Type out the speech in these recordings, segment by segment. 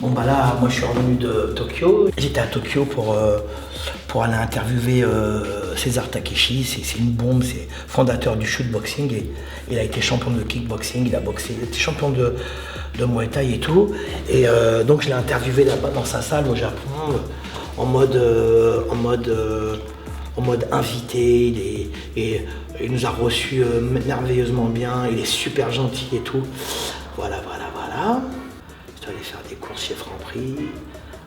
Bon bah là, moi je suis revenu de Tokyo. J'étais à Tokyo pour aller interviewer César Takeshi. C'est une bombe, c'est fondateur du shootboxing et il a été champion de kickboxing, il a boxé, il était champion de Muay Thai et tout. Et donc je l'ai interviewé là-bas dans sa salle au Japon en mode invité. Il nous a reçus merveilleusement bien, il est super gentil et tout. Voilà. Je dois aller faire des courses chez Franprix.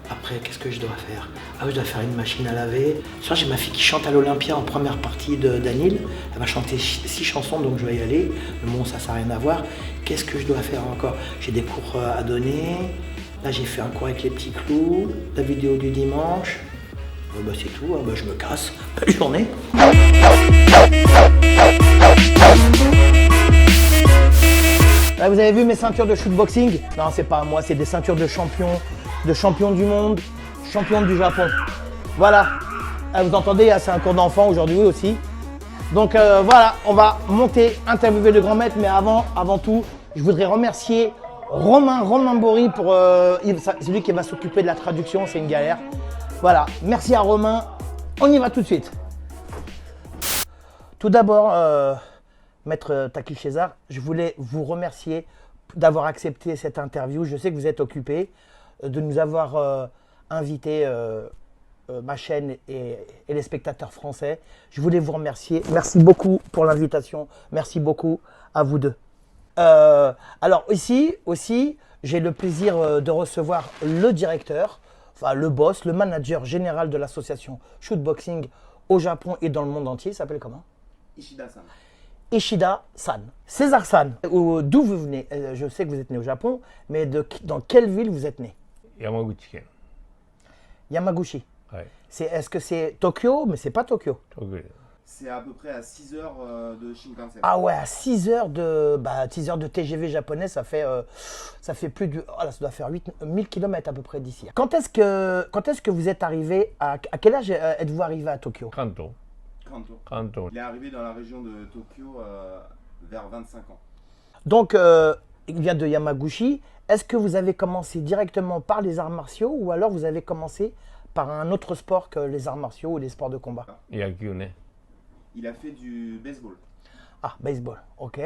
Après, qu'est-ce que je dois faire? Ah oui, je dois faire une machine à laver. Ce soir, j'ai ma fille qui chante à l'Olympia en première partie d'Anil. Elle va chanter 6 chansons, donc je vais y aller. Mais bon, ça n'a rien à voir. Qu'est-ce que je dois faire encore? J'ai des cours à donner. Là, j'ai fait un cours avec les petits clous. La vidéo du dimanche. Bah, c'est tout, bah, je me casse. Belle journée. Là, vous avez vu mes ceintures de shootboxing? Non, c'est pas à moi, c'est des ceintures de champion du monde, champion du Japon. Voilà. Ah, vous entendez, c'est un cours d'enfant aujourd'hui aussi. Donc voilà, on va monter, interviewer le grand maître, mais avant tout, je voudrais remercier Romain Bory pour c'est lui qui va s'occuper de la traduction, c'est une galère. Voilà, merci à Romain. On y va tout de suite. Tout d'abord, Maître Taki César, je voulais vous remercier d'avoir accepté cette interview. Je sais que vous êtes occupé, de nous avoir invité, ma chaîne et les spectateurs français. Je voulais vous remercier. Merci beaucoup pour l'invitation. Merci beaucoup à vous deux. Alors ici aussi, j'ai le plaisir de recevoir le directeur, enfin le boss, le manager général de l'association Shootboxing au Japon et dans le monde entier. Il s'appelle comment? Ishida-san. Ishida-san. César-san, d'où vous venez? Je sais que vous êtes né au Japon, mais dans quelle ville vous êtes né? Yamaguchi-ken. Yamaguchi. Ouais. Est-ce que c'est Tokyo? Mais c'est pas Tokyo. Tokyo. C'est à peu près à 6 heures de Shinkansen. Ah ouais, à 6 heures de TGV japonais, ça fait plus de... Oh là, ça doit faire 1000 km à peu près d'ici. Quand est-ce que vous êtes arrivé, à quel âge êtes-vous arrivé à Tokyo? Kanto. Kanto. Il est arrivé dans la région de Tokyo vers 25 ans. Donc, il vient de Yamaguchi. Est-ce que vous avez commencé directement par les arts martiaux ou alors vous avez commencé par un autre sport que les arts martiaux ou les sports de combat? Yaku, ne. Il a fait du baseball. Ah, baseball, ok.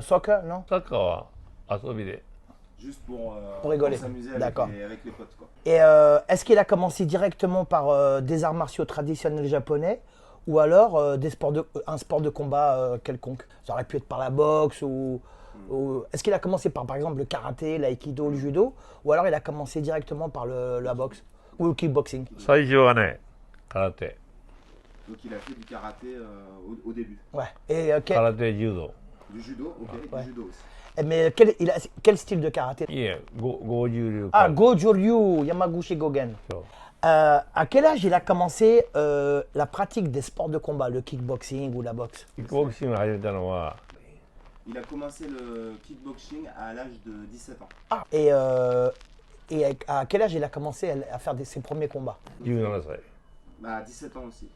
Soccer, non? Soccer wa asobi de. Juste pour rigoler. s'amuser D'accord. avec les potes, quoi. Et est-ce qu'il a commencé directement par des arts martiaux traditionnels japonais ou alors un sport de combat quelconque? Ça aurait pu être par la boxe ou est-ce qu'il a commencé par exemple le karaté, l'aïkido, le judo ou alors il a commencé directement par la boxe ou le kickboxing? Saishu wa ne, karaté. Donc il a fait du karaté au début. Ouais. Et Karaté judo. Du judo, ok, Ouais. du judo aussi. mais quel style de karaté? Goju-ryu. Ah, Goju-ryu, Yamaguchi Gogen. So. À quel âge il a commencé la pratique des sports de combat, le kickboxing ou la boxe? Kickboxingを始めたのは Il a commencé le kickboxing à l'âge de 17 ans. Ah, et à quel âge il a commencé à faire ses premiers combats? 17歳。 Bah, à 17 ans aussi.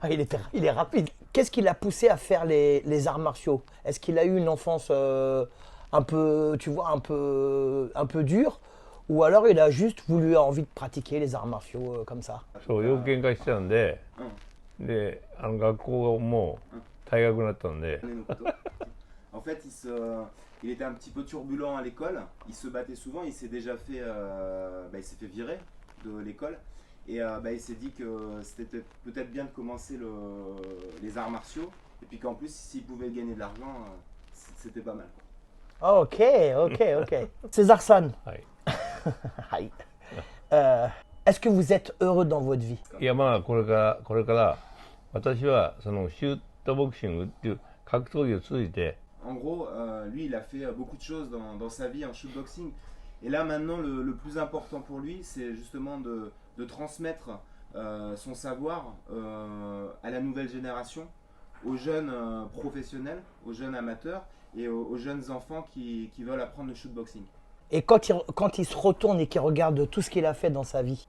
Ah, il est rapide. Qu'est-ce qui l'a poussé à faire les arts martiaux? Est-ce qu'il a eu une enfance un peu, tu vois, un peu dure? Ou alors il a juste envie de pratiquer les arts martiaux comme ça? そう、要件化してたんで、 で、学校も退学になったんで、 En fait, il était un petit peu turbulent à l'école. Il se battait souvent. Il s'est déjà fait, il s'est fait virer de l'école. Et il s'est dit que c'était peut-être bien de commencer les arts martiaux. Et puis qu'en plus, s'il pouvait gagner de l'argent, c'était pas mal. Ok. César-san, はい。 Hi. Est-ce que vous êtes heureux dans votre vie? いや、まあ、これから私はそのシュートボクシングっていう格闘技を通じて、 En gros, lui, il a fait beaucoup de choses dans sa vie en shootboxing. Et là, maintenant, le plus important pour lui, c'est justement de transmettre son savoir à la nouvelle génération, aux jeunes professionnels, aux jeunes amateurs et aux jeunes enfants qui veulent apprendre le shootboxing. Et quand il se retourne et qu'il regarde tout ce qu'il a fait dans sa vie,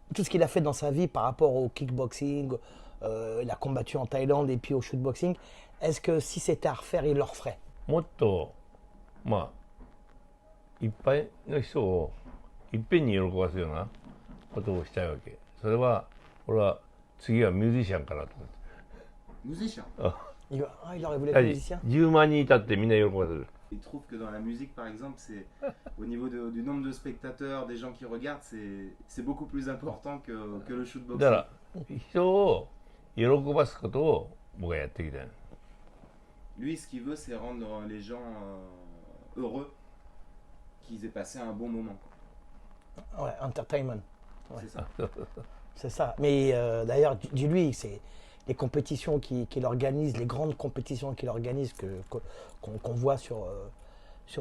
par rapport au kickboxing, il a combattu en Thaïlande et puis au shootboxing, est-ce que si c'était à refaire, il le referait? もっとまあいっぱいの人をいっぺんに喜ばすようなことをしたいわけ。それは俺は次はミュージシャンかなと思って。 Musicien. Il aurait voulu être だって musicien. 10万人いたってみんな喜ばせる。 Il trouve que dans la musique, par exemple, c'est au niveau du nombre de spectateurs, des gens qui regardent, c'est beaucoup plus important que le だ shootboxing. から人を喜ばすことを僕はやってきたよ。 Lui, ce qu'il veut, c'est rendre les gens heureux, qu'ils aient passé un bon moment. Ouais, entertainment. Ouais. C'est ça. C'est ça. Mais d'ailleurs, dis-lui, c'est les compétitions qu'il organise, les grandes compétitions qu'il organise, qu'on voit sur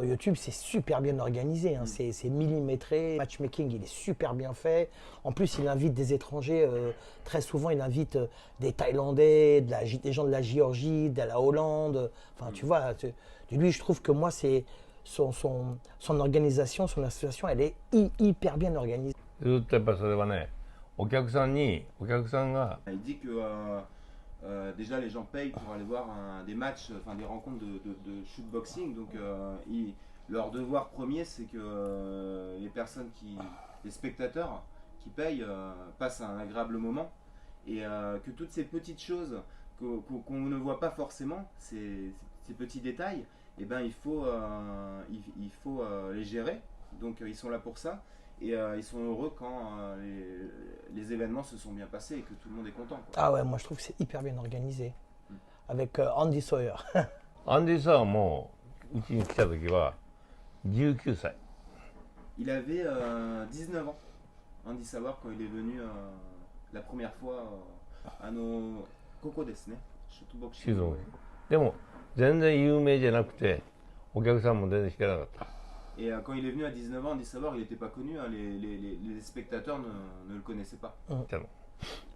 YouTube, c'est super bien organisé. Hein. C'est millimétré. Matchmaking, il est super bien fait. En plus, il invite des étrangers. Très souvent, il invite des Thaïlandais, des gens de la Géorgie, de la Hollande. Enfin, tu vois, lui, je trouve que moi, c'est son organisation, son association, elle est hyper bien organisée. ずっとやっぱりそれはね、お客さんが Il dit que déjà les gens payent pour aller voir des matchs, enfin des rencontres de shootboxing. Donc leur devoir premier, c'est que les spectateurs qui payent passent un agréable moment et que toutes ces petites choses qu'on ne voit pas forcément, ces petits détails, eh ben il faut les gérer. Donc ils sont là pour ça. Et ils sont heureux quand les événements se sont bien passés et que tout le monde est content. Quoi. Ah ouais, moi je trouve que c'est hyper bien organisé. Avec Andy Sawyer. アンディさんもうちに来た時は19歳。 Il avait 19 ans, Andy Sawyer, quand il est venu la première fois à nos Coco desu ne, shootboxing. 静岡でも全然有名じゃなくてお客さんも全然知らなかった。 Et quand il est venu à 19 ans, Andy Sawyer, il n'était pas connu, hein, les spectateurs ne le connaissaient pas.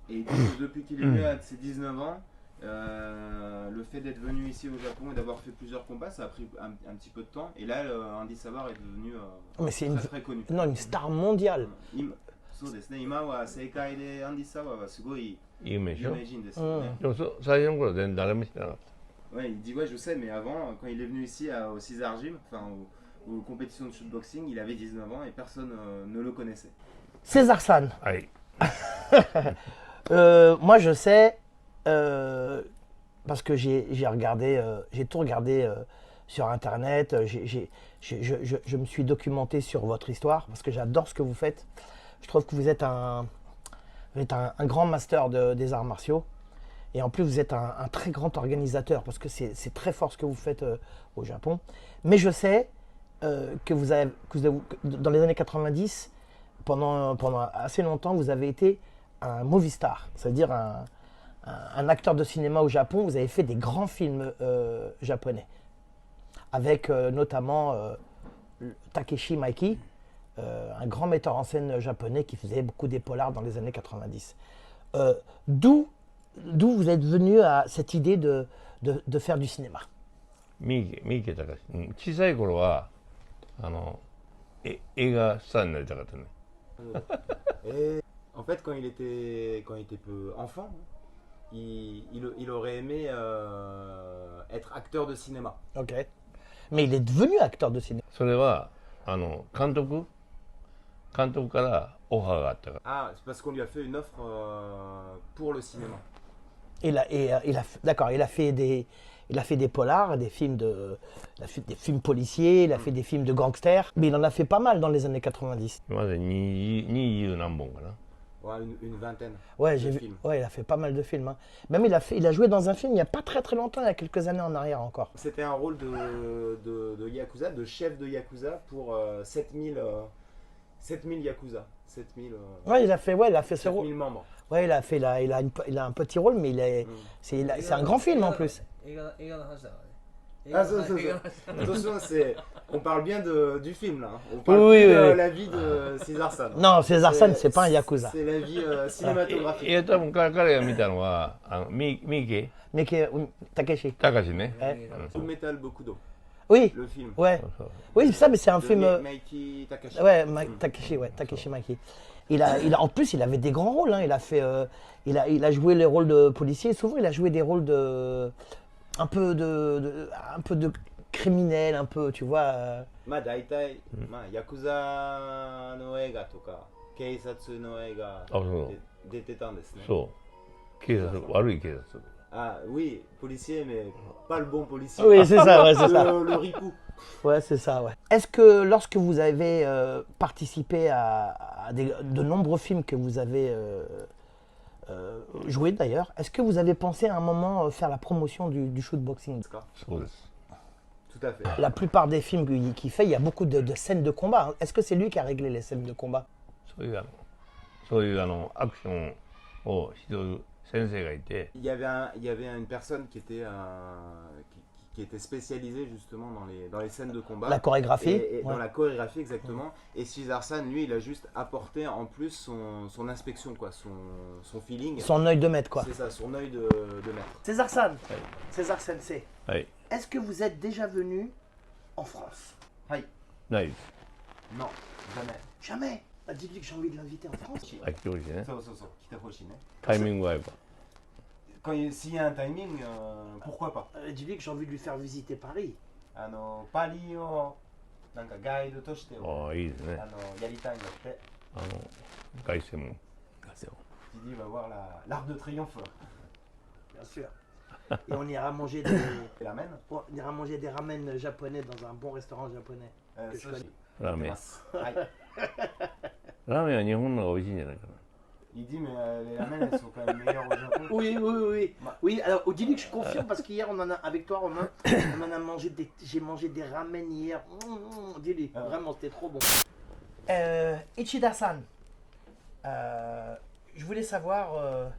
Et depuis qu'il est venu à ses 19 ans, le fait d'être venu ici au Japon et d'avoir fait plusieurs combats, ça a pris un petit peu de temps. Et là, Andy Sawyer est devenu Mais c'est très connu. Non, une star mondiale. そうですね、今は世界でアンディ・サワーはすごい有名でしょ。有名人ですよね。でも最初の頃は全然誰も知らなかった。 Ouais, il dit ouais, je sais, mais avant, quand il est venu ici au César Gym, enfin aux compétitions de shootboxing, il avait 19 ans et personne ne le connaissait. César San. はい。 Moi je sais, parce que j'ai tout regardé sur internet, je me suis documenté sur votre histoire, parce que j'adore ce que vous faites. Je trouve que vous êtes un grand master des arts martiaux. Et en plus, vous êtes un très grand organisateur, parce que c'est très fort ce que vous faites au Japon. Mais je sais que dans les années 90, pendant assez longtemps, vous avez été un movie star, c'est-à-dire un acteur de cinéma au Japon. Vous avez fait des grands films japonais, avec notamment Takeshi Maiki, un grand metteur en scène japonais qui faisait beaucoup des polars dans les années 90. D'où vous êtes venu à cette idée de faire du cinéma? 三池崇史、小さい頃は映画スターになりたかったね。En fait, quand il était peu enfant, il aurait aimé être acteur de cinéma. Ok. Mais il est devenu acteur de cinéma. それは監督からオファーがあったから。 Ah, c'est parce qu'on lui a fait une offre pour le cinéma. D'accord, il a fait des polars, des films policiers, il a fait des films de gangsters, mais il en a fait pas mal dans les années 90. 今まで20何本かな。 Ouais, une vingtaine. Ouais, de j'ai vu. films. Ouais, il a fait pas mal de films. Hein. Même il a joué dans un film il n'y a pas très longtemps, il y a quelques années en arrière encore. C'était un rôle de Yakuza, de chef de Yakuza pour 7000 Yakuza. 7000 Ouais, il a fait ce rôle. 7000 membres. Ouais, il a un petit rôle, mais c'est un grand film en plus. Ah, attention, on parle bien du film là. Hein. On parle Oui, plus oui. de la vie de César San. Non, César San, c'est pas un Yakuza. C'est la vie cinématographique. 多分彼が見たのは三池 Mais Takeshi. 崇史ね。 Full Metal Bokudo, Oui, le film. ouais. Oui, ça, mais c'est un De film. Meiki Takashi. Ouais, Takeshi Maiki. En plus, il avait des grands rôles. Hein. Il a joué les rôles de policier. Souvent, il a joué des rôles un peu de criminel, un peu, tu vois. まあ大体、まあヤクザの映画とか警察の映画あ、そうで出てたんですね。そう警察悪い警察 Ah oui, policier, mais pas le bon policier. Oui, c'est ça, ouais, c'est ça. Le ripou. Ouais, c'est ça, ouais. Est-ce que lorsque vous avez participé à de nombreux films que vous avez joués d'ailleurs, est-ce que vous avez pensé à un moment faire la promotion du shootboxing? そうです Tout à fait. La plupart des films qu'il fait, il y a beaucoup de scènes de combat. Est-ce que c'est lui qui a réglé les scènes de combat? そういうアクションを指導する先生がいて Il y avait une personne qui était spécialisée justement dans les scènes de combat. La chorégraphie, Et ouais. dans la chorégraphie exactement. Et César-san, lui, il a juste apporté en plus son inspection, quoi, son feeling. Son œil de maître, quoi. C'est ça, son œil de maître. César-san, César Sensei, はい est-ce que vous êtes déjà venu en France? Hi. ないです Non, jamais. Jamais. Bah, dites-lui que j'ai envie de l'inviter en France. あ来てほしいね Kita Hoshi, ne. タイミングが合えば S'il y a un timing, pourquoi pas. Dis-lui que j'ai envie de lui faire visiter Paris. パリをなんかガイドとしてああいいですねやりたいんだって。凱旋門 Didi va voir l'Arc de Triomphe. Bien sûr. Et on ira manger des, Et la mène. on ira manger des ramen japonais dans un bon restaurant japonais. Que je connais. ラーメン Ouais. ラーメンは日本の方が美味しいんじゃないかな Il dit mais les ramen elles sont quand même meilleures au Japon. Oui, oui, oui, oui. Bah. Oui, alors dis-lui que je confirme parce qu'hier on en a avec toi Romain, on en a mangé j'ai mangé des ramen hier. Dis-lui, Ah. vraiment c'était trop bon. Ichida-san, je voulais savoir,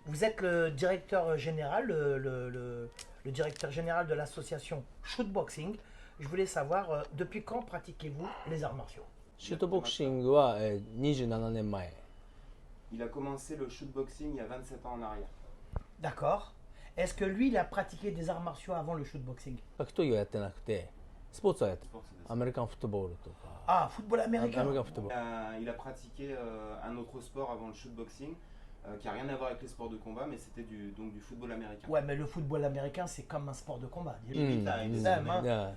vous êtes le directeur général, le directeur général de l'association Shootboxing. Je voulais savoir depuis quand pratiquez-vous les arts martiaux? シュートボクシングは27年前 Il a commencé le shootboxing il y a 27 ans en arrière. D'accord. Est-ce que lui, il a pratiqué des arts martiaux avant le shootboxing? 格闘技はやってなくてスポーツはやって C'est pour ça. アメリカンフットボールとか Ah, football アメリ américain. カンフットボール Il a pratiqué un autre sport avant le shootboxing qui n'a rien à voir avec les sports de combat, mais c'était donc du football américain. Ouais, mais le football américain, c'est comme un sport de combat. dis-le. うんタイムうんだよな。いや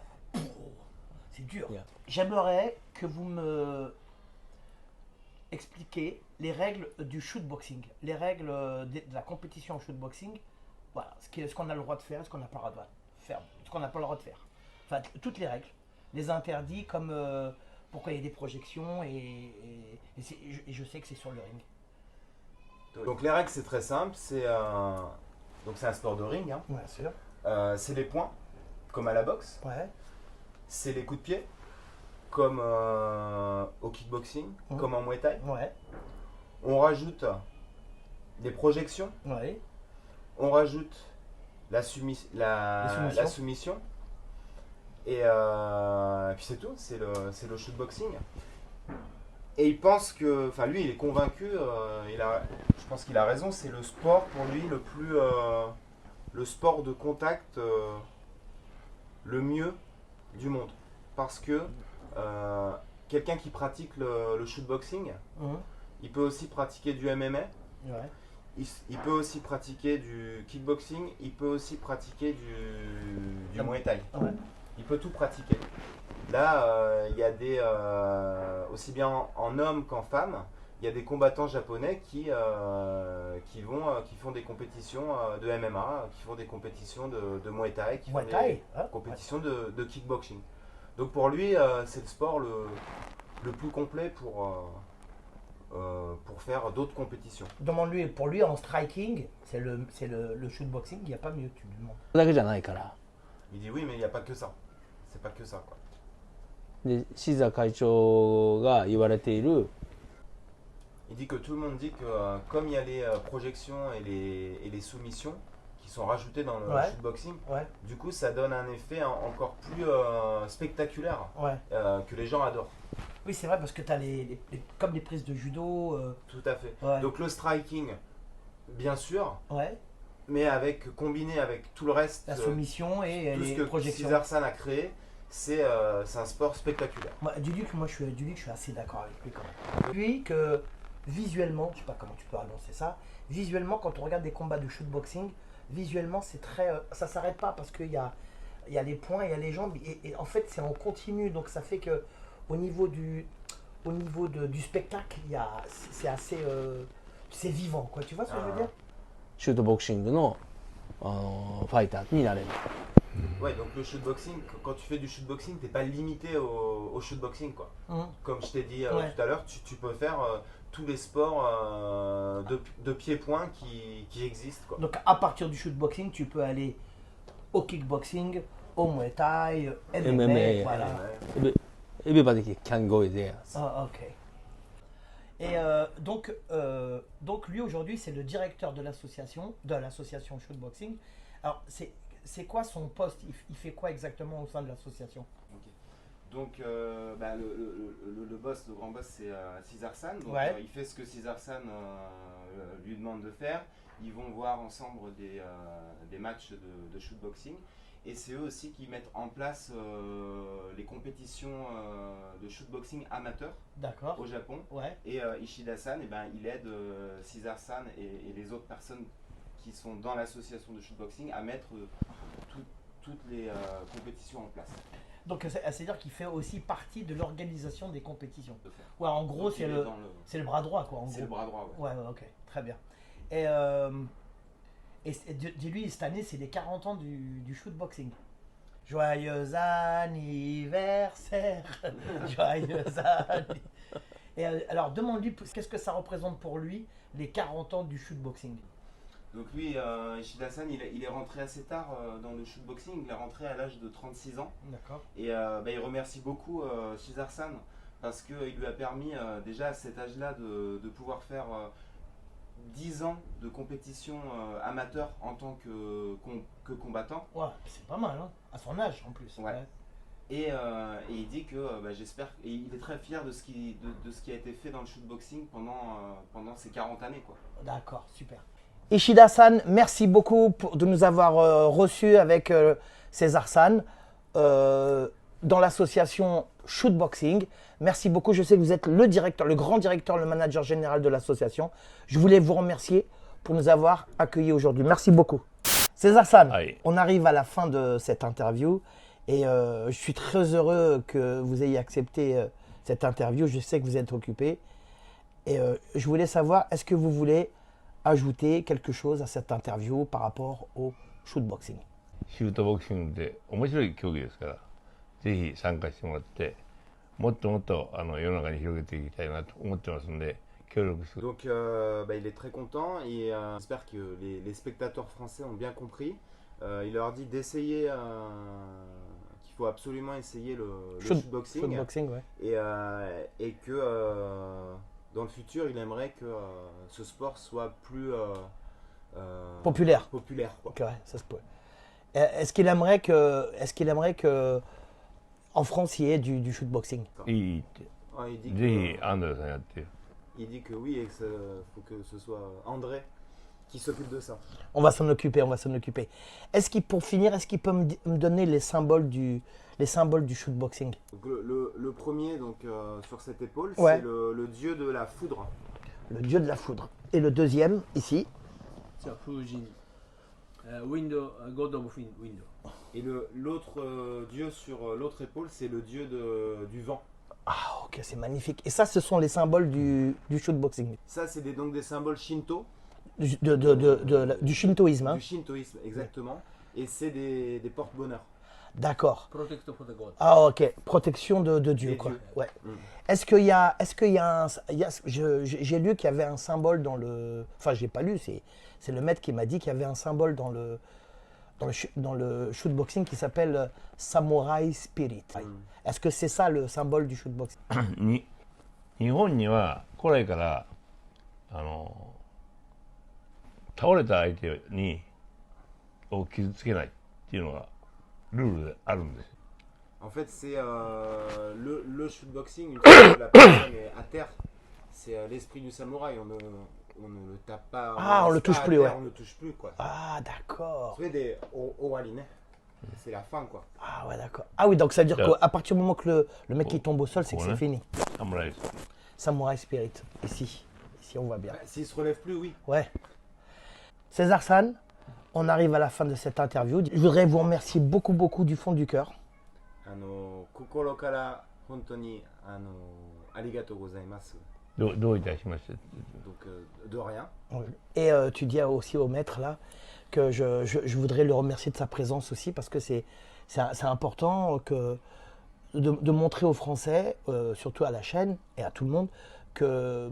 C'est dur. Yeah. J'aimerais que vous me expliquiez les règles du shootboxing, les règles de la compétition en shootboxing. Voilà, ce qu'on a le droit de faire, ce qu'on n'a pas le droit de faire, ce qu'on n'a pas le droit de faire. Enfin, toutes les règles, les interdits, comme pourquoi il y a des projections et je sais que c'est sur le ring. Donc les règles c'est très simple, c'est un sport de ring, hein. Bien sûr. C'est les points, comme à la boxe. Ouais. C'est les coups de pied, comme au kickboxing, Mhm. comme en Muay Thai. Ouais. On rajoute des projections, Ouais. on rajoute la soumissions. soumission. Et puis c'est tout, c'est le shootboxing. Et il pense que, enfin lui il est convaincu, je pense qu'il a raison, c'est le sport pour lui le sport de contact le mieux du monde. Parce que quelqu'un qui pratique le shootboxing, Mhm. il peut aussi pratiquer du MMA, Ouais. il peut aussi pratiquer du kickboxing, il peut aussi pratiquer du Muay Thai. Ouais. Il peut tout pratiquer. Là, il y a aussi bien en hommes qu'en femmes, il y a des combattants japonais qui font des compétitions de MMA, qui font des compétitions de Muay Thai, qui Muay font Thai, des hein. compétitions de kickboxing. Donc pour lui, c'est le sport le plus complet pour faire d'autres compétitions. Demande-lui, pour lui en striking, c'est le shootboxing, il n'y a pas mieux, tu lui demandes. だけじゃないから Il dit oui, mais il n'y a pas que ça. C'est pas que ça, quoi. でシザ会長が言われている Il dit que tout le monde dit que comme il y a les projections et les soumissions qui sont rajoutées dans le Ouais. shootboxing, Ouais. du coup ça donne un effet encore plus spectaculaire Ouais. que les gens adorent. Oui, c'est vrai parce que tu as comme les prises de judo. Tout à fait. Ouais. Donc le striking, bien sûr, Ouais. mais combiné avec tout le reste, La soumission et tout les ce que projections. César-san a créé, c'est un sport spectaculaire. Duduc, moi je suis assez d'accord avec lui quand même. Lui que visuellement, je sais pas comment tu peux annoncer ça, visuellement quand on regarde des combats de shootboxing, visuellement c'est très, ça s'arrête pas parce qu'il y a il y a les poings, il y a les jambes, et en fait c'est en continu, donc ça fait que au niveau du spectacle, c'est assez c'est vivant, quoi. Tu vois ce que je veux dire? シュートボクシングの、ファイターになれる。 Ouais, donc le shootboxing, quand tu fais du shootboxing, t'es pas limité au shootboxing, quoi. Comme je t'ai dit Ouais. tout à l'heure, tu peux faire tous les sports de pied-point qui existent, quoi. Donc à partir du shootboxing, tu peux aller au kickboxing, au muay thai, MMA, MMA, voilà. Everybody can go there. Ah, ok. Et donc lui aujourd'hui c'est le directeur de l'association shootboxing. Alors c'est quoi son poste? Il fait quoi exactement au sein de l'association? Donc le boss, le grand boss, c'est César San. Donc Ouais. il fait ce que César San lui demande de faire. Ils vont voir ensemble des matchs de shootboxing. Et c'est eux aussi qui mettent en place les compétitions de shootboxing amateurs D'accord. au Japon. Ouais. Et Ishida-san, il aide César-san et les autres personnes qui sont dans l'association de shootboxing à mettre toutes les compétitions en place. Donc c'est-à-dire qu'il fait aussi partie de l'organisation des compétitions. De faire. Ouais, en gros Donc, il est dans c'est le bras droit, quoi. En c'est gros. le bras droit. Ouais. Ouais, ok, très bien. Et dis-lui, cette année, c'est les 40 ans du shootboxing. Joyeux anniversaire. Joyeux anniversaire. Et alors, demande-lui, qu'est-ce que ça représente pour lui, les 40 ans du shootboxing? Donc lui, Ishida-san, il est rentré assez tard dans le shootboxing. Il est rentré à l'âge de 36 ans. D'accord. Et il remercie beaucoup César-san parce qu'il lui a permis déjà à cet âge-là de pouvoir faire 10 ans de compétition amateur en tant que combattant. Ouais, c'est pas mal, hein, à son âge en plus. Ouais. Et il dit que j'espère, et il est très fier de ce qui a été fait dans le shootboxing pendant ces 40 années, quoi. D'accord, super. Ishida-san, merci beaucoup de nous avoir reçus avec César-san dans l'association Shootboxing. Merci beaucoup. Je sais que vous êtes le directeur, le grand directeur, le manager général de l'association. Je voulais vous remercier pour nous avoir accueillis aujourd'hui. Merci beaucoup. César-san, Aye. on arrive à la fin de cette interview et je suis très heureux que vous ayez accepté cette interview. Je sais que vous êtes occupé et je voulais savoir, est-ce que vous voulez ajouter quelque chose à cette interview par rapport au shootboxing? シュートボクシングって面白い競技ですから、ぜひ参加してもらって、もっともっと世の中に広げていきたいなと思ってますので、協力する。 Donc il est très content et j'espère que les spectateurs français ont bien compris. Il leur dit d'essayer, qu'il faut absolument essayer le shootboxing. Shootboxing, ouais. Et que dans le futur, il aimerait que ce sport soit plus Populaire. populaire, quoi. Ok, ouais, ça se peut. Est-ce qu'il aimerait que en France il y ait du shootboxing? いいって、 Ouais, il dit ぜ que- ひアンドレさんやってよ。 Il dit que oui et qu'il faut que ce soit André qui s'occupe de ça. On va s'en occuper, on va s'en occuper. Pour finir, est-ce qu'il peut me donner les symboles du shootboxing? Donc, le premier donc, sur cette épaule, Ouais. c'est le dieu de la foudre. Le dieu de la foudre. Et le deuxième, ici, じゃあ、風神。Window, God of Window. Et l'autre dieu sur l'autre épaule, c'est le dieu du vent. ah ok, c'est magnifique. Et ça, ce sont les symboles du shootboxing, Ça, c'est donc des symboles shinto, du shintoïsme, hein. du shintoïsme, exactement. Et c'est des porte-bonheur. D'accord. Protect for the God. Ah ok, protection de Dieu, Des quoi. dieux. Ouais. Mm. Est-ce qu'il y a j'ai lu qu'il y avait un symbole dans le, enfin j'ai pas lu, c'est le maître qui m'a dit qu'il y avait un symbole dans le shootboxing qui s'appelle Samurai Spirit. Est-ce que c'est ça le symbole du shootboxing? に日本には古来から倒れた相手を傷つけないっていうのがルールであるんですよ。 En fait, c'est le shootboxing, une fois que la personne est à terre, c'est l'esprit du samouraï. On ne le tape pas. Ah, on le laisse touche pas à plus, terre, ouais. On ne le touche plus, quoi. Ah d'accord. C'est des owaline. C'est la fin, quoi. Ah ouais d'accord. Ah oui, donc ça veut dire Yeah. qu'à partir du moment que le mec il tombe au sol, c'est que Ouais. c'est fini. 侍です。 Samurai Spirit, ici on voit bien. S'il se relève plus, oui. Ouais. César San, On arrive à la fin de cette interview. Je voudrais vous remercier beaucoup, beaucoup du fond du cœur. 心から本当にありがとうございます。どういたしまして。Donc de rien. Et tu dis aussi au maître là que je voudrais le remercier de sa présence aussi parce que c'est important que de montrer aux Français, surtout à la chaîne et à tout le monde, que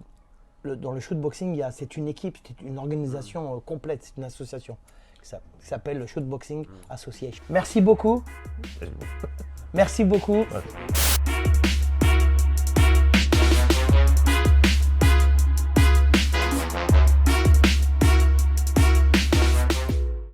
dans le shootboxing, c'est une équipe, c'est une organisation complète, c'est une association qui s'appelle le Shootboxing Association. Merci beaucoup. Merci beaucoup. Merci.